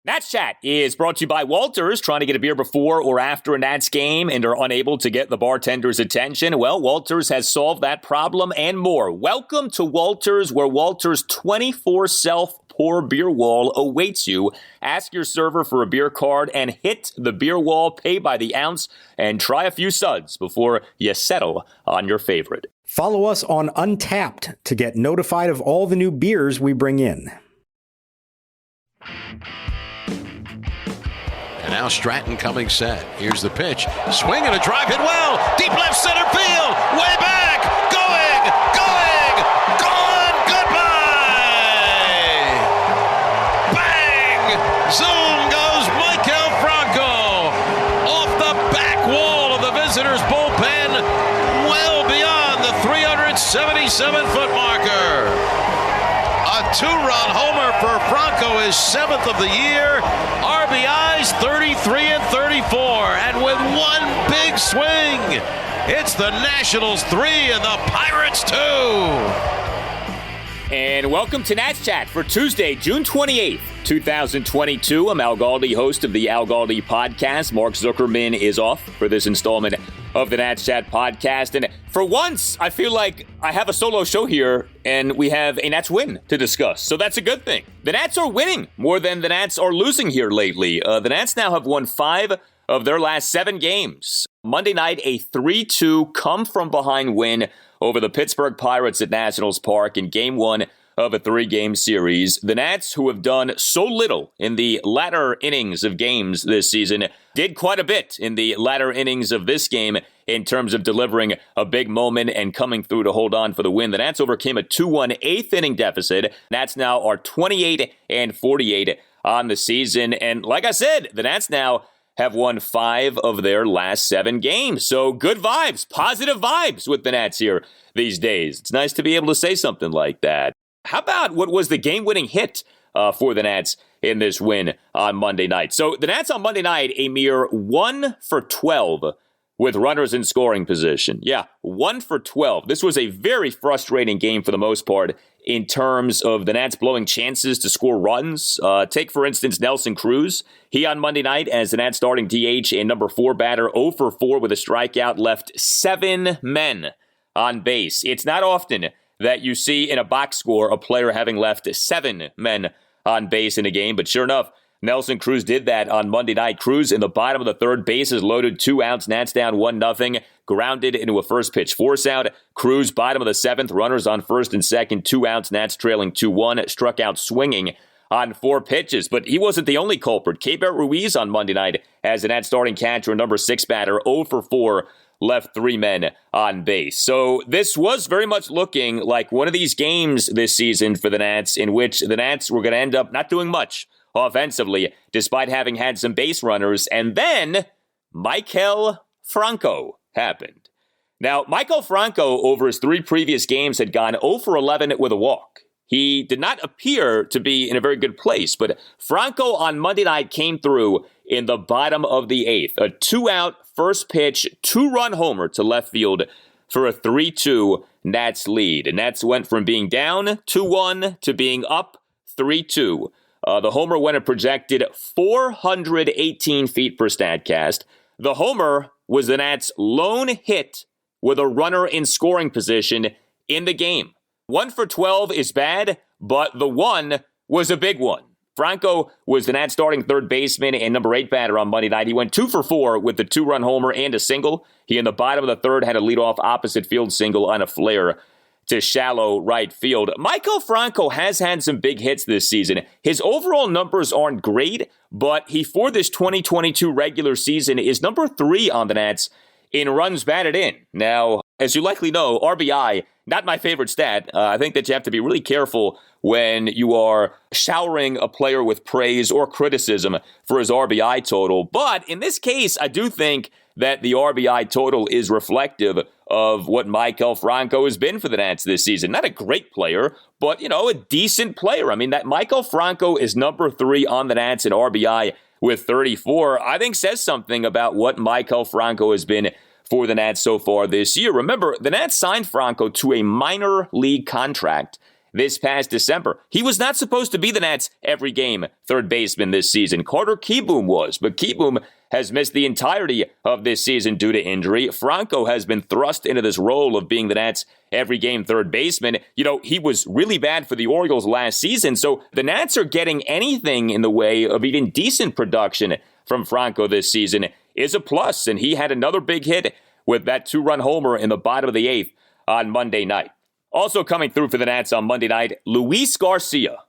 Nats Chat is brought to you by Walters. Trying to get a beer before or after a Nats game and are unable to get the bartender's attention? Well, Walters has solved that problem and more. Welcome to Walters, where Walters' 24 self-pour beer wall awaits you. Ask your server for a beer card and hit the beer wall, pay by the ounce, and try a few suds before you settle on your favorite. Follow us on Untapped to get notified of all the new beers we bring in. And now Stratton coming set. Here's the pitch. Swing and a drive hit well. Deep left center field. Way back. Going. Gone. Goodbye. Bang. Zoom goes Maikel Franco. Off the back wall of the visitors' bullpen. Well beyond the 377-foot marker. A two-run homer for Franco, his 7th of the year. RBIs 33 and 34. And with one big swing, it's the Nationals 3 and the Pirates 2. And welcome to Nats Chat for Tuesday, June 28th, 2022. I'm Al Galdi, host of the Al Galdi podcast. Mark Zuckerman is off for this installment of the Nats Chat podcast. And for once, I feel like I have a solo show here and we have a Nats win to discuss. So that's a good thing. The Nats are winning more than the Nats are losing here lately. The Nats now have won 5 of their last 7 games. Monday night, a 3-2 come-from-behind win over the Pittsburgh Pirates at Nationals Park in Game 1 of a 3-game series. The Nats, who have done so little in the latter innings of games this season, did quite a bit in the latter innings of this game in terms of delivering a big moment and coming through to hold on for the win. The Nats overcame a 2-1 8th-inning deficit. Nats now are 28 and 48 on the season. And like I said, the Nats now have won 5 of their last 7 games. So good vibes, positive vibes with the Nats here these days. It's nice to be able to say something like that. How about what was the game-winning hit for the Nats in this win on Monday night? So the Nats on Monday night, a mere 1 for 12 with runners in scoring position. Yeah, 1 for 12. This was a very frustrating game for the most part in terms of the Nats blowing chances to score runs. Take, for instance, Nelson Cruz. He on Monday night as the Nats starting DH and number 4 batter, 0 for 4 with a strikeout, left 7 men on base. It's not often that you see in a box score a player having left 7 men on base in a game, but sure enough, Nelson Cruz did that on Monday night. Cruz in the bottom of the 3rd, bases loaded, 2 outs, Nats down 1-0, grounded into a first pitch force out. Cruz bottom of the 7th, runners on 1st and 2nd, 2 outs, Nats trailing 2-1, struck out swinging on 4 pitches, but he wasn't the only culprit. Keibert Ruiz on Monday night as the Nats starting catcher, number 6 batter, 0 for 4, left 3 men on base. So this was very much looking like one of these games this season for the Nats in which the Nats were going to end up not doing much offensively, despite having had some base runners. And then Maikel Franco happened. Now, Maikel Franco, over his 3 previous games, had gone 0 for 11 with a walk. He did not appear to be in a very good place, but Franco on Monday night came through in the bottom of the 8th. A 2-out first pitch, 2-run homer to left field for a 3-2 Nats lead. And Nats went from being down 2-1 to being up 3-2. The homer went a projected 418 feet per Statcast. The homer was the Nats' lone hit with a runner in scoring position in the game. 1 for 12 is bad, but the 1 was a big one. Franco was the Nats starting 3rd baseman and number 8 batter on Monday night. He went 2 for 4 with the 2-run homer and a single. He in the bottom of the 3rd had a leadoff opposite field single on a flare to shallow right field. Maikel Franco has had some big hits this season. His overall numbers aren't great, but he, for this 2022 regular season, is number 3 on the Nats in runs batted in. Now, as you likely know, RBI, not my favorite stat. I think that you have to be really careful when you are showering a player with praise or criticism for his RBI total. But in this case, I do think that the RBI total is reflective of what Maikel Franco has been for the Nats this season. Not a great player, but, a decent player. I mean, that Maikel Franco is number 3 on the Nats in RBI with 34, I think says something about what Maikel Franco has been for the Nats so far this year. Remember, the Nats signed Franco to a minor league contract this past December. He was not supposed to be the Nats' every game third baseman this season. Carter Kieboom was, but Kieboom has missed the entirety of this season due to injury. Franco has been thrust into this role of being the Nats' every game third baseman. You know, he was really bad for the Orioles last season, so the Nats are getting anything in the way of even decent production from Franco this season is a plus, and he had another big hit with that 2-run homer in the bottom of the 8th on Monday night. Also coming through for the Nats on Monday night, Luis Garcia.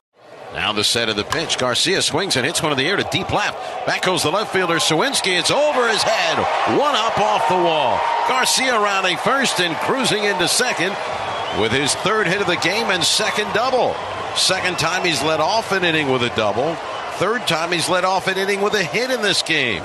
Now the set of the pitch. Garcia swings and hits one in the air to deep left. Back goes the left fielder, Sawinski. It's over his head. One up off the wall. Garcia rounding first and cruising into second with his third hit of the game and second double. Second time he's led off an inning with a double. Third time he's led off an inning with a hit in this game.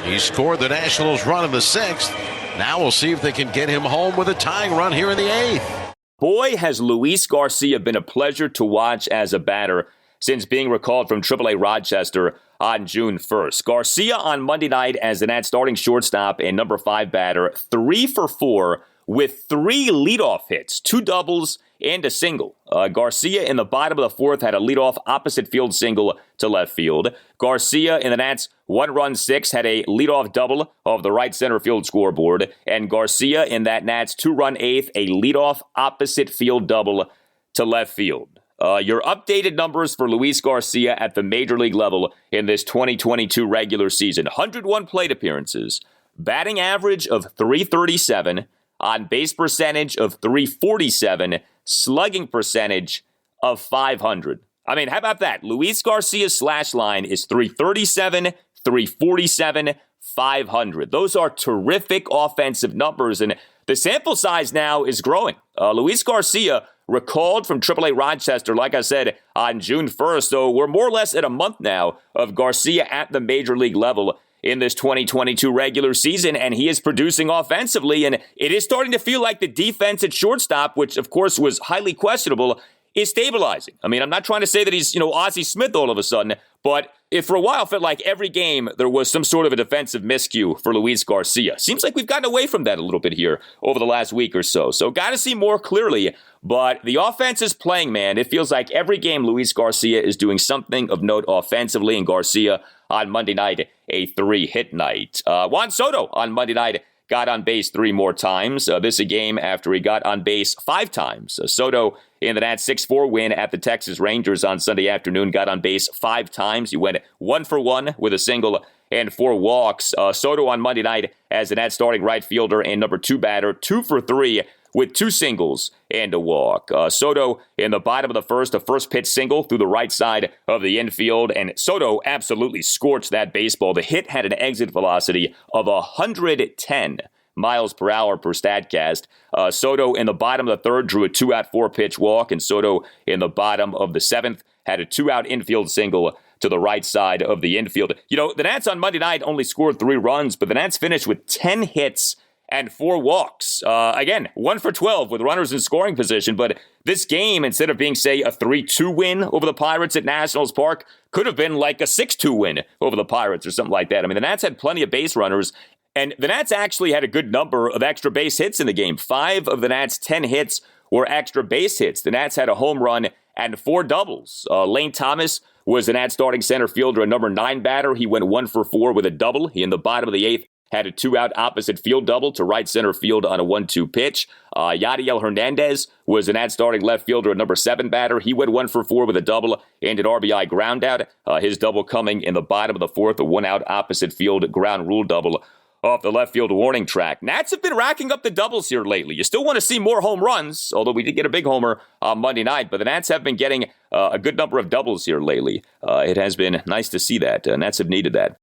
He scored the Nationals' run in the 6th. Now we'll see if they can get him home with a tying run here in the 8th. Boy, has Luis Garcia been a pleasure to watch as a batter since being recalled from AAA Rochester on June 1st. Garcia on Monday night as the Nats starting shortstop and number 5 batter, 3 for 4 with 3 leadoff hits, 2 doubles and a single. Garcia in the bottom of the 4th had a leadoff opposite field single to left field. Garcia in the Nats' 1-run 6 had a leadoff double of the right center field scoreboard. And Garcia in that Nats' 2-run 8th, a leadoff opposite field double to left field. Your updated numbers for Luis Garcia at the major league level in this 2022 regular season. 101 plate appearances, batting average of .337, on base percentage of .347, slugging percentage of .500. I mean, how about that? Luis Garcia's slash line is .337, .347, .500. Those are terrific offensive numbers, and the sample size now is growing. Luis Garcia recalled from AAA Rochester, like I said, on June 1st. So we're more or less at a month now of Garcia at the major league level in this 2022 regular season, and he is producing offensively, and it is starting to feel like the defense at shortstop, which of course was highly questionable, is stabilizing. I mean, I'm not trying to say that he's, Ozzie Smith all of a sudden, but if for a while felt like every game there was some sort of a defensive miscue for Luis Garcia. Seems like we've gotten away from that a little bit here over the last week or so. So got to see more clearly, but the offense is playing, man. It feels like every game Luis Garcia is doing something of note offensively, and Garcia on Monday night, a 3-hit night. Juan Soto on Monday night got on base 3 more times. This a game after he got on base 5 times. Soto in the Nats 6-4 win at the Texas Rangers on Sunday afternoon got on base 5 times. He went 1 for 1 with a single and 4 walks. Soto on Monday night as the Nats starting right fielder and number 2 batter, 2 for 3 with 2 singles and a walk. Soto in the bottom of the 1st, a first pitch single through the right side of the infield, and Soto absolutely scorched that baseball. The hit had an exit velocity of 110 miles per hour per Statcast. Soto in the bottom of the 3rd drew a 2-out 4-pitch walk, and Soto in the bottom of the 7th had a 2-out infield single to the right side of the infield. The Nats on Monday night only scored 3 runs, but the Nats finished with 10 hits and 4 walks. Again, 1 for 12 with runners in scoring position, but this game, instead of being, say, a 3-2 win over the Pirates at Nationals Park, could have been like a 6-2 win over the Pirates or something like that. I mean, the Nats had plenty of base runners, and the Nats actually had a good number of extra base hits in the game. 5 of the Nats' 10 hits were extra base hits. The Nats had a home run and 4 doubles. Lane Thomas was the Nats starting center fielder, a number 9 batter. He went 1 for 4 with a double. He, in the bottom of the 8th, had a 2-out opposite field double to right center field on a 1-2 pitch. Yadiel Hernandez was an Nats starting left fielder, a number 7 batter. He went 1 for 4 with a double and an RBI ground out. His double coming in the bottom of the 4th, a 1-out opposite field ground rule double off the left field warning track. Nats have been racking up the doubles here lately. You still want to see more home runs, although we did get a big homer on Monday night, but the Nats have been getting a good number of doubles here lately. It has been nice to see that. Nats have needed that.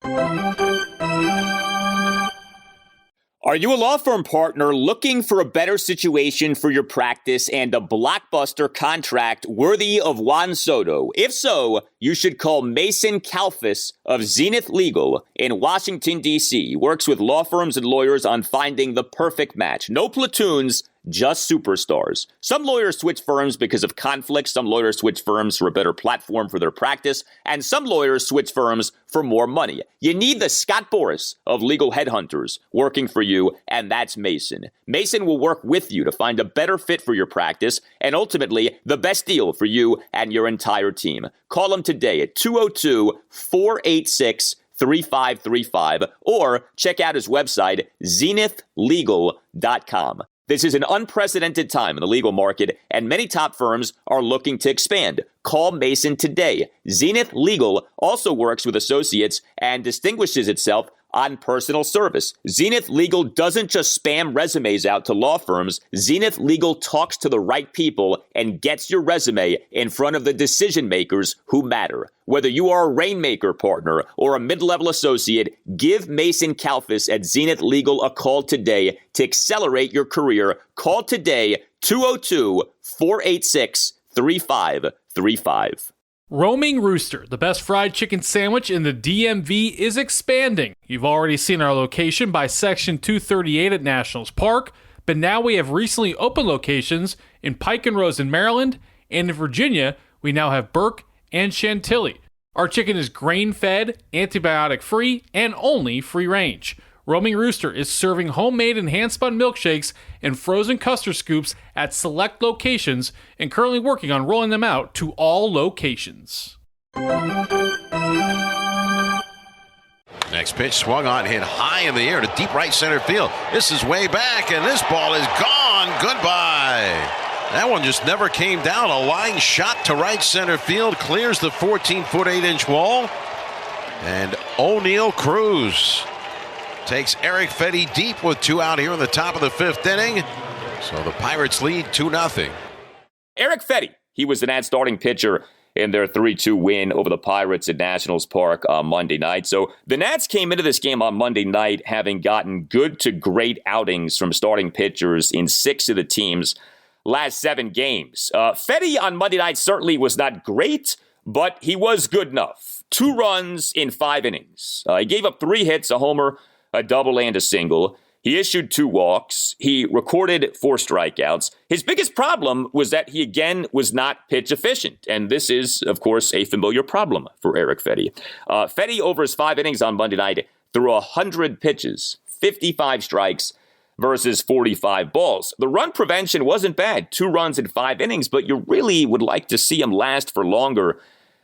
Are you a law firm partner looking for a better situation for your practice and a blockbuster contract worthy of Juan Soto? If so, you should call Mason Kalfas of Zenith Legal in Washington, D.C. He works with law firms and lawyers on finding the perfect match. No platoons, just superstars. Some lawyers switch firms because of conflict. Some lawyers switch firms for a better platform for their practice. And some lawyers switch firms for more money. You need the Scott Boras of legal headhunters working for you, and that's Mason. Mason will work with you to find a better fit for your practice and ultimately the best deal for you and your entire team. Call him today at 202-486-3535 or check out his website, zenithlegal.com. This is an unprecedented time in the legal market, and many top firms are looking to expand. Call Mason today. Zenith Legal also works with associates and distinguishes itself on personal service. Zenith Legal doesn't just spam resumes out to law firms. Zenith Legal talks to the right people and gets your resume in front of the decision makers who matter. Whether you are a Rainmaker partner or a mid-level associate, give Mason Kalfas at Zenith Legal a call today to accelerate your career. Call today, 202-486-3535. Roaming Rooster, the best fried chicken sandwich in the DMV, is expanding. You've already seen our location by Section 238 at Nationals Park, but now we have recently opened locations in Pike and Rose in Maryland, and in Virginia, we now have Burke and Chantilly. Our chicken is grain-fed, antibiotic-free, and only free-range. Roaming Rooster is serving homemade and hand-spun milkshakes and frozen custard scoops at select locations and currently working on rolling them out to all locations. Next pitch swung on, hit high in the air to deep right center field. This is way back, and this ball is gone. Goodbye. That one just never came down. A line shot to right center field clears the 14-foot 8-inch wall. And O'Neill Cruz takes Erick Fedde deep with 2 out here in the top of the 5th inning. So the Pirates lead 2-0. Erick Fedde, he was the Nats starting pitcher in their 3-2 win over the Pirates at Nationals Park on Monday night. So the Nats came into this game on Monday night having gotten good to great outings from starting pitchers in 6 of the team's last 7 games. Fedde on Monday night certainly was not great, but he was good enough. 2 runs in 5 innings. He gave up 3 hits, a homer, a double, and a single. He issued 2 walks. He recorded 4 strikeouts. His biggest problem was that he again was not pitch efficient. And this is, of course, a familiar problem for Erick Fedde. Fedde, over his 5 innings on Monday night, threw 100 pitches, 55 strikes versus 45 balls. The run prevention wasn't bad, 2 runs in 5 innings, but you really would like to see him last for longer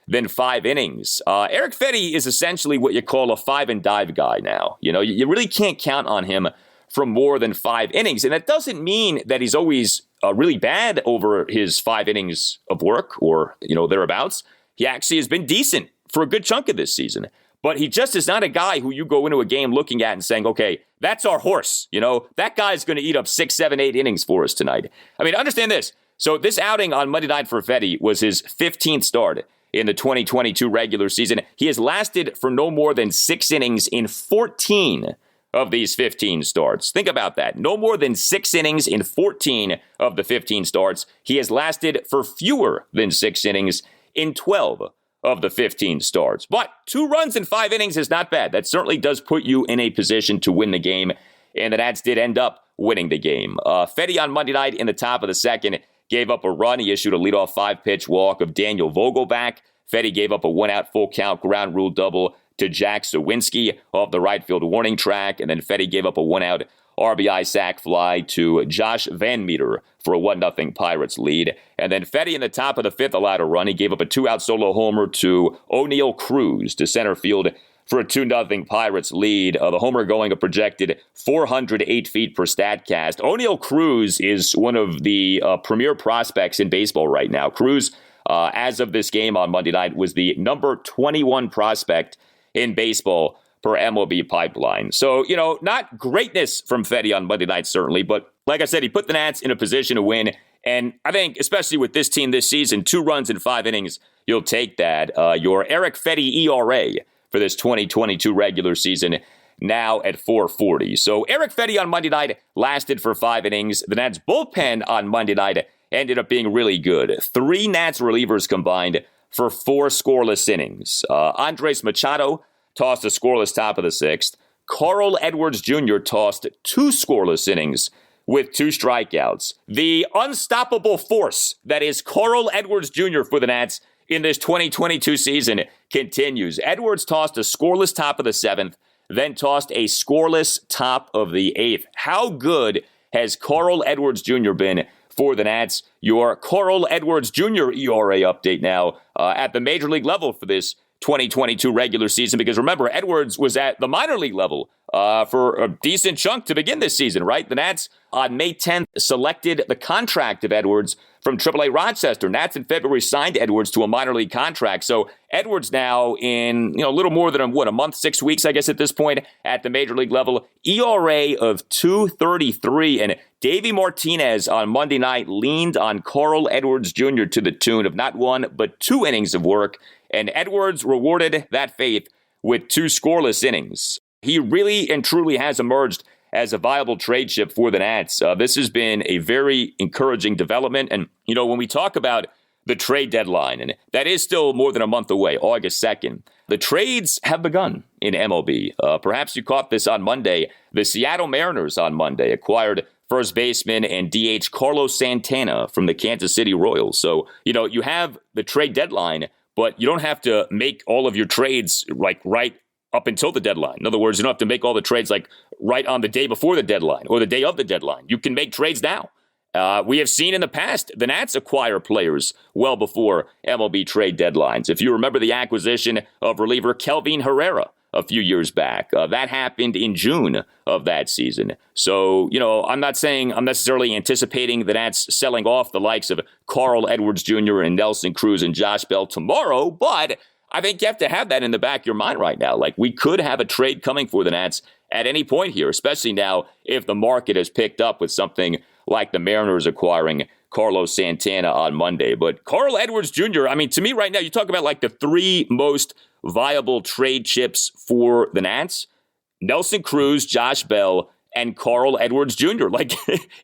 than 5 innings. Erick Fedde is essentially what you call a 5-and-dive guy now. You know, you really can't count on him for more than 5 innings. And that doesn't mean that he's always really bad over his 5 innings of work or, thereabouts. He actually has been decent for a good chunk of this season. But he just is not a guy who you go into a game looking at and saying, okay, that's our horse. That guy's going to eat up 6, 7, 8 innings for us tonight. I mean, understand this. So this outing on Monday night for Fedde was his 15th start in the 2022 regular season. He has lasted for no more than 6 innings in 14 of these 15 starts. Think about that. No more than 6 innings in 14 of the 15 starts. He has lasted for fewer than 6 innings in 12 of the 15 starts. But 2 runs in 5 innings is not bad. That certainly does put you in a position to win the game, and the Nats did end up winning the game. Fedde on Monday night in the top of the 2nd gave up a run. He issued a leadoff 5-pitch walk of Daniel Vogelback. Fedde gave up a 1-out full count ground rule double to Jack Sawinski off the right field warning track. And then Fedde gave up a 1-out RBI sac fly to Josh Van Meter for a 1-0 Pirates lead. And then Fedde in the top of the 5th allowed a run. He gave up a 2-out solo homer to O'Neill Cruz to center field for a 2-0 Pirates lead. The homer going a projected 408 feet per StatCast. O'Neill Cruz is one of the premier prospects in baseball right now. Cruz, as of this game on Monday night, was the number 21 prospect in baseball per MLB Pipeline. So, not greatness from Fedde on Monday night, certainly. But like I said, he put the Nats in a position to win. And I think, especially with this team this season, 2 runs in 5 innings, you'll take that. Your Erick Fedde ERA for this 2022 regular season now at 4.40. So Erick Fedde on Monday night lasted for 5 innings. The Nats bullpen on Monday night ended up being really good. 3 Nats relievers combined for 4 scoreless innings. Andres Machado tossed a scoreless top of the 6th. Carl Edwards Jr. tossed 2 scoreless innings with 2 strikeouts. The unstoppable force that is Carl Edwards Jr. for the Nats in this 2022 season continues. Edwards tossed a scoreless top of the 7th, then tossed a scoreless top of the 8th. How good has Carl Edwards Jr. been for the Nats? Your Carl Edwards Jr. ERA update now at the major league level for this 2022 regular season, because remember, Edwards was at the minor league level for a decent chunk to begin this season, right? The Nats on May 10th selected the contract of Edwards from AAA Rochester. Nats in February signed Edwards to a minor league contract. So Edwards now in a little more than a month, 6 weeks, I guess at this point at the major league level, ERA of 2.33. And Davey Martinez on Monday night leaned on Carl Edwards Jr. to the tune of not 1 but 2 innings of work. And Edwards rewarded that faith with 2 scoreless innings. He really and truly has emerged as a viable trade chip for the Nats. This has been a very encouraging development. And, when we talk about the trade deadline, and that is still more than a month away, August 2nd, the trades have begun in MLB. Perhaps you caught this on Monday. The Seattle Mariners on Monday acquired first baseman and DH Carlos Santana from the Kansas City Royals. So, you have the trade deadline, but you don't have to make all of your trades right up until the deadline. In other words, you don't have to make all the trades right on the day before the deadline or the day of the deadline. You can make trades now. We have seen in the past the Nats acquire players well before MLB trade deadlines. If you remember the acquisition of reliever Kelvin Herrera a few years back, that happened in June of that season. So, I'm not saying I'm necessarily anticipating the Nats selling off the likes of Carl Edwards Jr. and Nelson Cruz and Josh Bell tomorrow, but I think you have to have that in the back of your mind right now. We could have a trade coming for the Nats at any point here, especially now if the market has picked up with something like the Mariners acquiring Carlos Santana on Monday. But Carl Edwards Jr., to me right now, you talk about the 3 most viable trade chips for the Nats: Nelson Cruz, Josh Bell, and Carl Edwards Jr.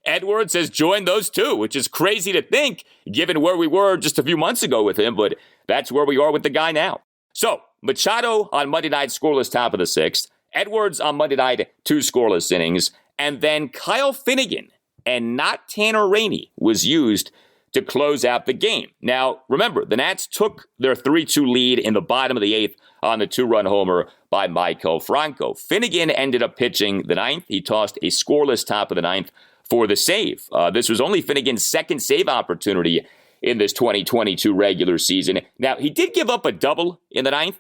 Edwards has joined those 2, which is crazy to think given where we were just a few months ago with him, but that's where we are with the guy now. So, Machado on Monday night, scoreless top of the 6th. Edwards on Monday night, 2 scoreless innings. And then Kyle Finnegan, and not Tanner Rainey, was used to close out the game. Now, remember, the Nats took their 3-2 lead in the bottom of the 8th on the 2-run homer by Maikel Franco. Finnegan ended up pitching the 9th. He tossed a scoreless top of the 9th for the save. This was only Finnegan's second save opportunity in this 2022 regular season. Now, he did give up a double in the 9th.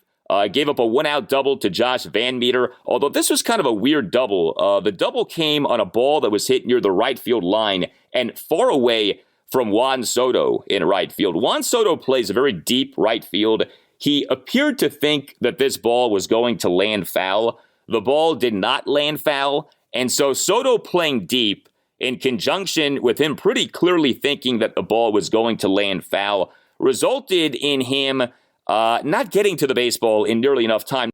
Gave up a 1-out double to Josh Van Meter, although this was kind of a weird double. The double came on a ball that was hit near the right field line and far away from Juan Soto in right field. Juan Soto plays a very deep right field. He appeared to think that this ball was going to land foul. The ball did not land foul, and so Soto playing deep in conjunction with him pretty clearly thinking that the ball was going to land foul resulted in him not getting to the baseball in nearly enough time.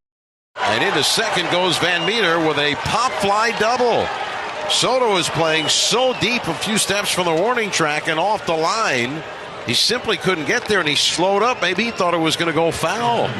And into second goes Van Meter with a pop fly double. Soto is playing so deep a few steps from the warning track and off the line. He simply couldn't get there, and he slowed up. Maybe he thought it was going to go foul.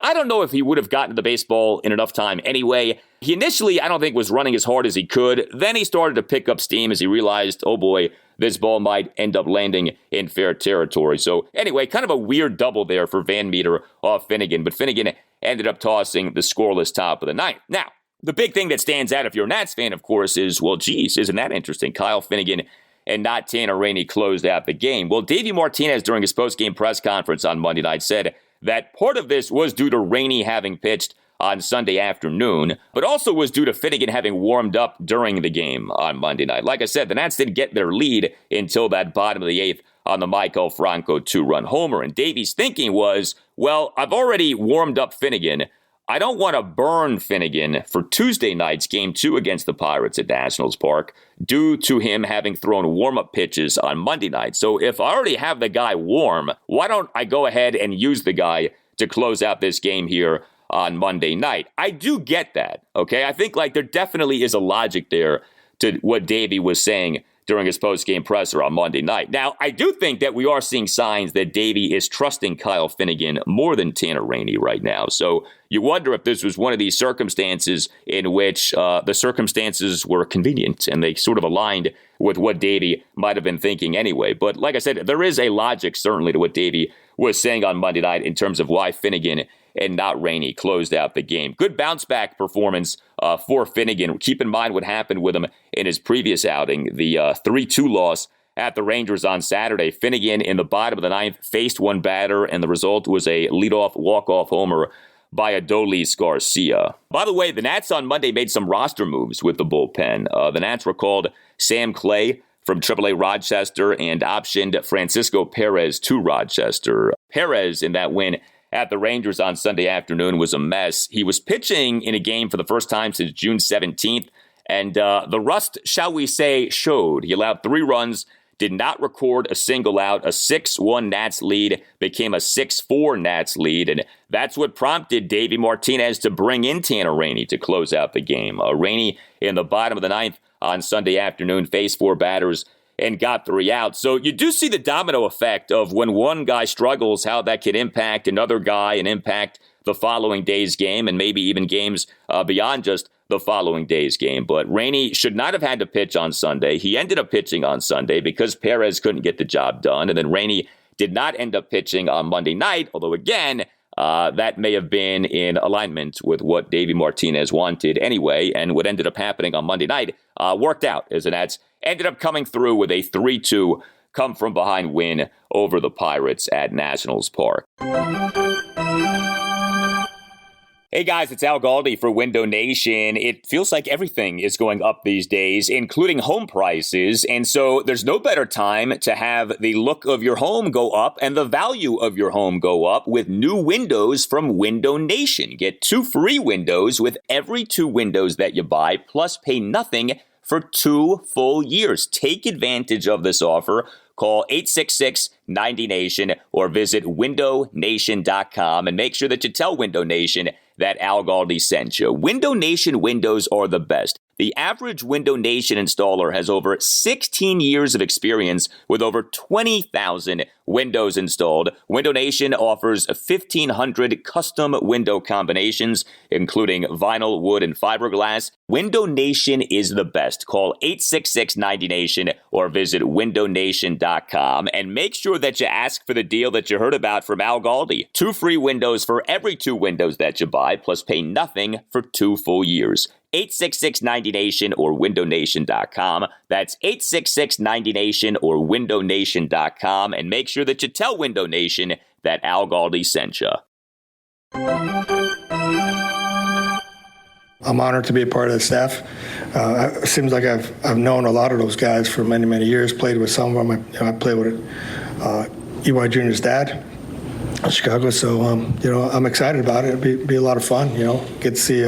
I don't know if he would have gotten to the baseball in enough time anyway. He initially, I don't think, was running as hard as he could. Then he started to pick up steam as he realized, oh boy, this ball might end up landing in fair territory. So anyway, kind of a weird double there for Van Meter off Finnegan. But Finnegan ended up tossing the scoreless top of the 9th. Now, the big thing that stands out if you're a Nats fan, of course, is, well, geez, isn't that interesting? Kyle Finnegan and not Tanner Rainey closed out the game. Well, Davey Martinez during his post-game press conference on Monday night said that part of this was due to Rainey having pitched on Sunday afternoon, but also was due to Finnegan having warmed up during the game on Monday night. Like I said, the Nats didn't get their lead until that bottom of the 8th on the Maikel Franco 2-run homer. And Davey's thinking was, well, I've already warmed up Finnegan. I don't want to burn Finnegan for Tuesday night's Game 2 against the Pirates at Nationals Park due to him having thrown warm-up pitches on Monday night. So if I already have the guy warm, why don't I go ahead and use the guy to close out this game here on Monday night? I do get that, okay? I think there definitely is a logic there to what Davey was saying during his post-game presser on Monday night. Now, I do think that we are seeing signs that Davey is trusting Kyle Finnegan more than Tanner Rainey right now. So you wonder if this was one of these circumstances in which the circumstances were convenient and they sort of aligned with what Davey might have been thinking anyway. But like I said, there is a logic certainly to what Davey was saying on Monday night in terms of why Finnegan and not Rainey closed out the game. Good bounce-back performance for Finnegan. Keep in mind what happened with him in his previous outing, the 3-2 loss at the Rangers on Saturday. Finnegan in the bottom of the ninth faced one batter, and the result was a leadoff walk-off homer by Adolis Garcia. By the way, the Nats on Monday made some roster moves with the bullpen. The Nats recalled Sam Clay from AAA Rochester and optioned Francisco Perez to Rochester. Perez, in that win at the Rangers on Sunday afternoon, was a mess. He was pitching in a game for the first time since June 17th, and the rust, shall we say, showed. He allowed 3 runs, did not record a single out. A 6-1 Nats lead became a 6-4 Nats lead, and that's what prompted Davey Martinez to bring in Tanner Rainey to close out the game. Rainey in the bottom of the ninth on Sunday afternoon faced 4 batters and got 3 outs. So you do see the domino effect of when one guy struggles, how that can impact another guy and impact the following day's game and maybe even games beyond just the following day's game. But Rainey should not have had to pitch on Sunday. He ended up pitching on Sunday because Perez couldn't get the job done. And then Rainey did not end up pitching on Monday night, although again, that may have been in alignment with what Davey Martinez wanted anyway. And what ended up happening on Monday night worked out as the Nats ended up coming through with a 3-2 come-from-behind win over the Pirates at Nationals Park. Hey guys, it's Al Galdi for Window Nation. It feels like everything is going up these days, including home prices. And so there's no better time to have the look of your home go up and the value of your home go up with new windows from Window Nation. Get 2 free windows with every 2 windows that you buy, plus pay nothing for 2 full years. Take advantage of this offer. Call 866-90-NATION or visit windownation.com and make sure that you tell Window Nation that Al Galdi sent you. Window Nation windows are the best. The average Window Nation installer has over 16 years of experience with over 20,000 windows installed. Window Nation offers 1,500 custom window combinations, including vinyl, wood, and fiberglass. Window Nation is the best. Call 866-90-NATION or visit windownation.com and make sure that you ask for the deal that you heard about from Al Galdi. 2 free windows for every 2 windows that you buy, plus pay nothing for 2 full years. 866-90-NATION or windownation.com. That's 866-90-NATION or windownation.com. And make sure that you tell Window Nation that Al Galdi sent you. I'm honored to be a part of the staff. It seems like I've known a lot of those guys for many, many years, played with some of them. I played with E.Y. Jr.'s dad in Chicago, so I'm excited about it. It'll be a lot of fun, get to see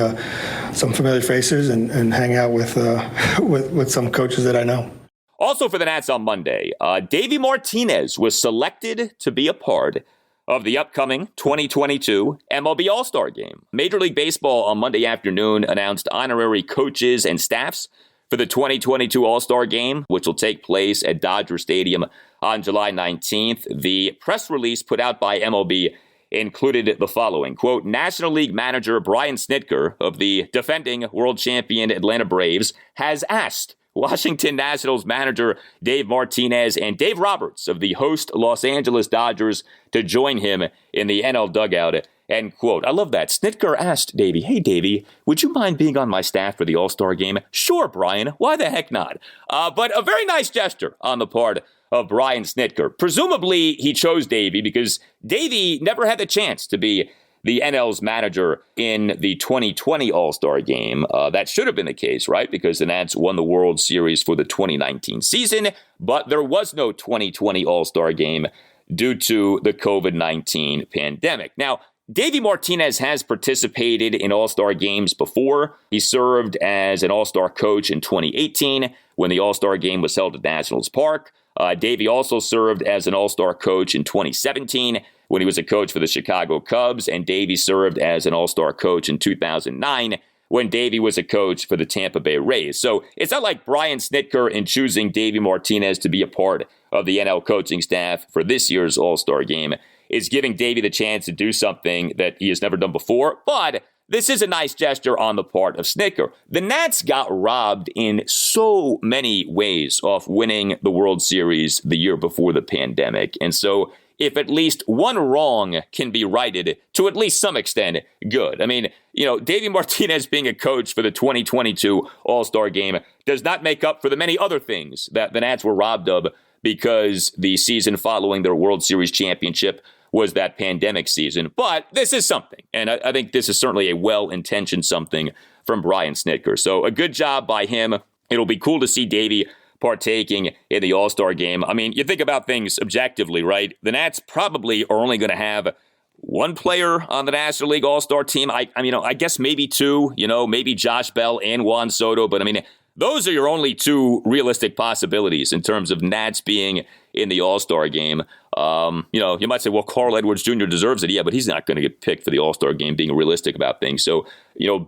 some familiar faces and hang out with some coaches that I know. Also for the Nats on Monday, Davey Martinez was selected to be a part of the upcoming 2022 MLB All-Star Game. Major League Baseball on Monday afternoon announced honorary coaches and staffs for the 2022 All-Star Game, which will take place at Dodger Stadium on July 19th. The press release put out by MLB included the following, quote, National League manager Brian Snitker of the defending world champion Atlanta Braves has asked Washington Nationals manager Dave Martinez and Dave Roberts of the host Los Angeles Dodgers to join him in the NL dugout, end quote. I love that. Snitker asked Davey, hey, Davey, would you mind being on my staff for the All-Star Game? Sure, Brian. Why the heck not? But a very nice gesture on the part of Brian Snitker. Presumably, he chose Davey because Davey never had the chance to be the NL's manager in the 2020 All-Star Game. That should have been the case, right? Because the Nats won the World Series for the 2019 season, but there was no 2020 All-Star Game due to the COVID-19 pandemic. Now, Davey Martinez has participated in All-Star games before. He served as an All-Star coach in 2018 when the All-Star game was held at Nationals Park. Davey also served as an All-Star coach in 2017 when he was a coach for the Chicago Cubs, and Davey served as an All-Star coach in 2009 when Davey was a coach for the Tampa Bay Rays. So it's not like Brian Snitker, in choosing Davey Martinez to be a part of the NL coaching staff for this year's All-Star game, is giving Davey the chance to do something that he has never done before. But this is a nice gesture on the part of Snitker. The Nats got robbed in so many ways off winning the World Series the year before the pandemic. And so if at least one wrong can be righted to at least some extent, good. I mean, Davey Martinez being a coach for the 2022 All-Star game does not make up for the many other things that the Nats were robbed of, because the season following their World Series championship was that pandemic season. But this is something, and I think this is certainly a well-intentioned something from Brian Snitker. So a good job by him. It'll be cool to see Davey partaking in the All-Star game. I mean, you think about things objectively, right? The Nats probably are only going to have one player on the National League All-Star team. I guess maybe two, maybe Josh Bell and Juan Soto. But I mean, those are your only two realistic possibilities in terms of Nats being in the All-Star game. You might say, well, Carl Edwards Jr. deserves it. Yeah, but he's not going to get picked for the All-Star game, being realistic about things. So,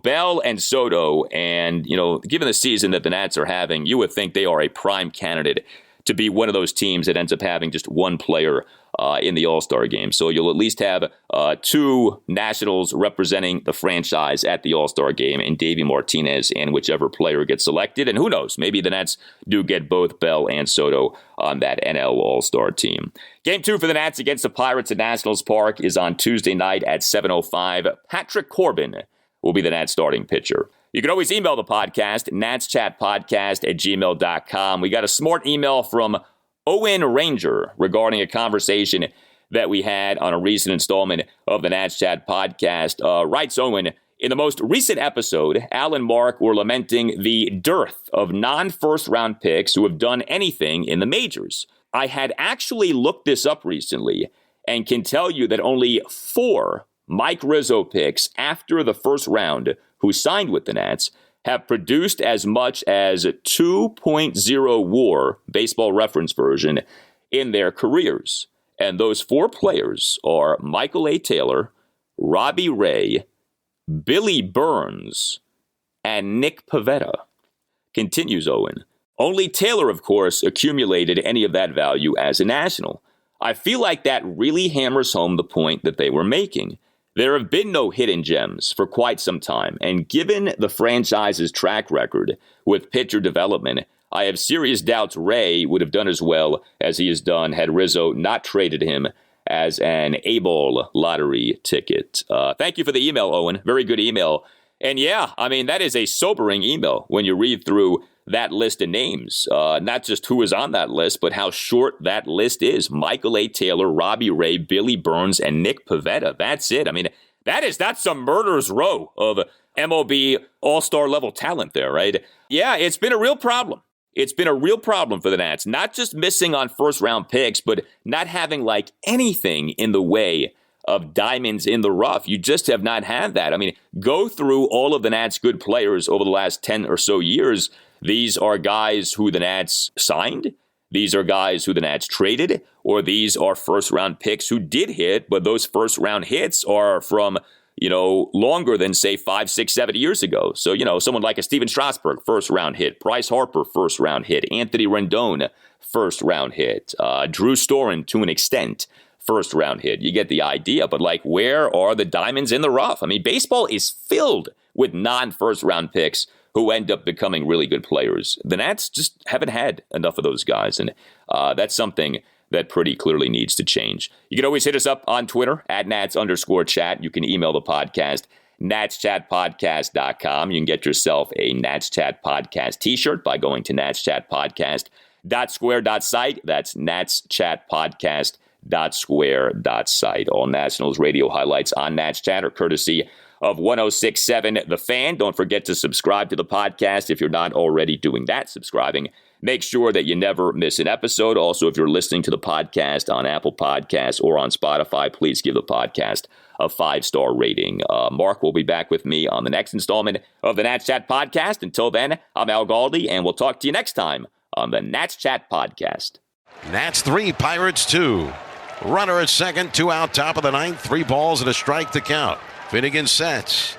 Bell and Soto, and, given the season that the Nats are having, you would think they are a prime candidate to be one of those teams that ends up having just one player in the All-Star game. So you'll at least have two Nationals representing the franchise at the All-Star game, in Davey Martinez and whichever player gets selected. And who knows, maybe the Nats do get both Bell and Soto on that NL All-Star team. Game 2 for the Nats against the Pirates at Nationals Park is on Tuesday night at 7:05. Patrick Corbin will be the Nats starting pitcher. You can always email the podcast, natschatpodcast@gmail.com. We got a smart email from Owen Ranger regarding a conversation that we had on a recent installment of the Nats Chat podcast. Writes Owen, in the most recent episode, Al and Mark were lamenting the dearth of non-first round picks who have done anything in the majors. I had actually looked this up recently and can tell you that only 4 Mike Rizzo picks after the first round who signed with the Nats have produced as much as 2.0 WAR, baseball reference version, in their careers. And those 4 players are Michael A. Taylor, Robbie Ray, Billy Burns, and Nick Pivetta. Continues Owen. Only Taylor, of course, accumulated any of that value as a National. I feel like that really hammers home the point that they were making. There have been no hidden gems for quite some time, and given the franchise's track record with pitcher development, I have serious doubts Ray would have done as well as he has done had Rizzo not traded him as an A-ball lottery ticket. Thank you for the email, Owen. Very good email. And yeah, I mean, that is a sobering email when you read through that list of names. Not just who is on that list, but how short that list is. Michael A. Taylor, Robbie Ray, Billy Burns, and Nick Pivetta. That's it. I mean, that's some murderer's row of MLB all-star level talent there, right? Yeah, it's been a real problem. It's been a real problem for the Nats. Not just missing on first-round picks, but not having, like, anything in the way of diamonds in the rough. You just have not had that. I mean, go through all of the Nats' good players over the last 10 or so years. These are guys who the Nats signed. These are guys who the Nats traded, or these are first-round picks who did hit, but those first-round hits are from, longer than, say, 5, 6, 7 years ago. So, someone like a Steven Strasburg, first-round hit. Bryce Harper, first-round hit. Anthony Rendon, first-round hit. Drew Storen, to an extent, first-round hit. You get the idea. But, where are the diamonds in the rough? I mean, baseball is filled with non-first-round picks who end up becoming really good players. The Nats just haven't had enough of those guys, and that's something that pretty clearly needs to change. You can always hit us up on Twitter, @Nats_chat. You can email the podcast, natschatpodcast.com. You can get yourself a Nats Chat Podcast t-shirt by going to natschatpodcast.square.site. That's natschatpodcast.square.site. All Nationals radio highlights on Nats Chat are courtesy of 106.7 The Fan. Don't forget to subscribe to the podcast if you're not already doing that. Subscribing, make sure that you never miss an episode. Also, if you're listening to the podcast on Apple Podcasts or on Spotify, please give the podcast a 5-star rating. Mark will be back with me on the next installment of the Nats Chat Podcast. Until then, I'm Al Galdi, and we'll talk to you next time on the Nats Chat Podcast. Nats 3, Pirates 2. Runner at second, 2 out, top of the 9th, 3 balls and a strike to count. Finnegan sets.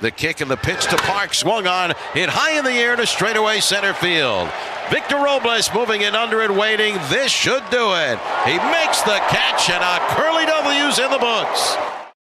The kick and the pitch to Park, swung on, hit high in the air to straightaway center field. Victor Robles moving in under it, waiting. This should do it. He makes the catch, and a Curly W's in the books.